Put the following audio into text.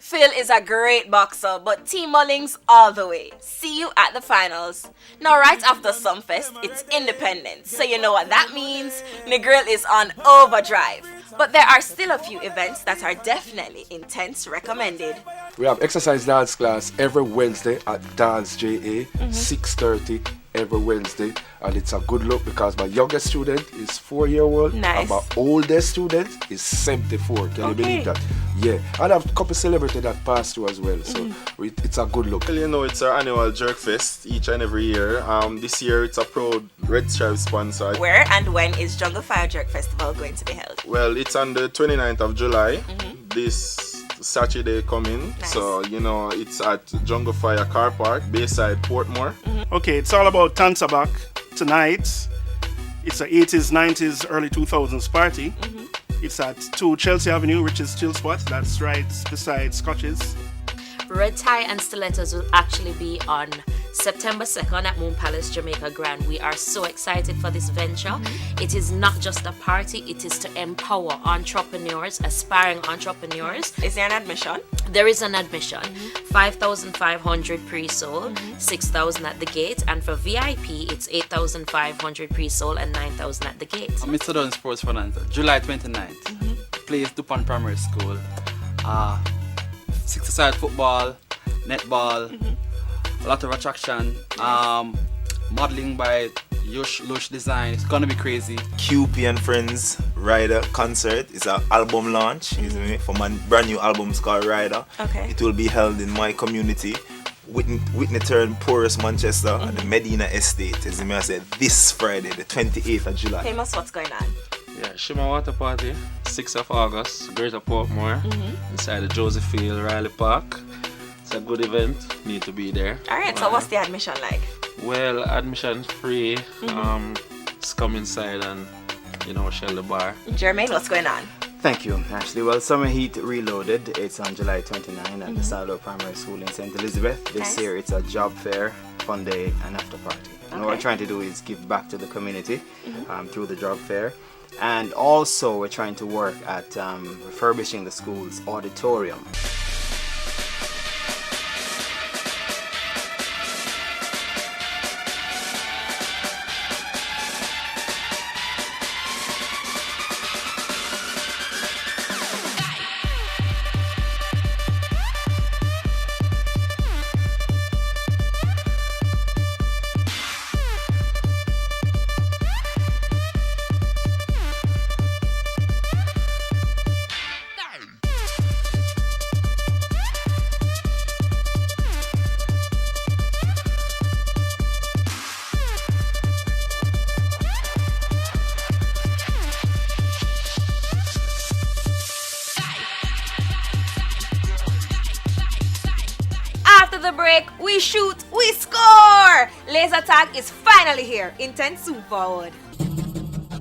Phil is a great boxer, but Team Mullings all the way. See you at the finals. Now, right after Sumfest, it's Independence, so you know what that means. Negril is on overdrive. But there are still a few events that are definitely intense recommended. We have exercise dance class every Wednesday at Dance JA, 6:30 every Wednesday. And it's a good look because my youngest student is 4-year-old. Nice. And my oldest student is 74. Can you believe that? Yeah. And I have a couple celebrities that passed through as well. So it's a good look. Well, you know, it's our annual Jerk Fest each and every year. This year it's a proud Red Stripe sponsor. Where and when is Jungle Fire Jerk Festival going to be held? Well, it's on the 29th of July. This Saturday coming. Nice. So, you know, it's at Jungle Fire Car Park, Bayside, Portmore. Okay, it's all about Tansabak tonight. It's a 80s, 90s, early 2000s party. It's at 2 Chelsea Avenue, which is chill spot. That's right beside Scotches. Red Tie and Stilettos will actually be on September 2nd at Moon Palace, Jamaica Grand. We are so excited for this venture. It is not just a party, it is to empower entrepreneurs, aspiring entrepreneurs. Is there an admission? There is an admission. 5,500 pre-sold, 6,000 at the gate, and for VIP it's 8,500 pre-sold and 9,000 at the gate. Mr. Dunn Sports Finance, July 29th. Place Dupont Primary School. 6-a-side football, netball, a lot of attraction. Modeling by Lush Design. It's gonna be crazy. QP and Friends Rider concert is an album launch for my brand new album called Rider. Okay. It will be held in my community, Whitney Turn, Porus, Manchester, at the Medina Estate. As I said, this Friday, the 28th of July. Famous, what's going on? Yeah, Shima Water Party, 6th of August, Greater Portmore, inside the Joseph Field, Riley Park. It's a good event, need to be there. Alright, so what's the admission like? Well, admission free, just come inside and, shell the bar. Jermaine, what's going on? Thank you, Ashley. Well, Summer Heat Reloaded, it's on July 29 at the Salo Primary School in St. Elizabeth. This year it's a job fair, fun day and after party. And what we're trying to do is give back to the community through the job fair. And also we're trying to work at refurbishing the school's auditorium. After the break, we shoot, we score! Laser tag is finally here. Intense soon forward.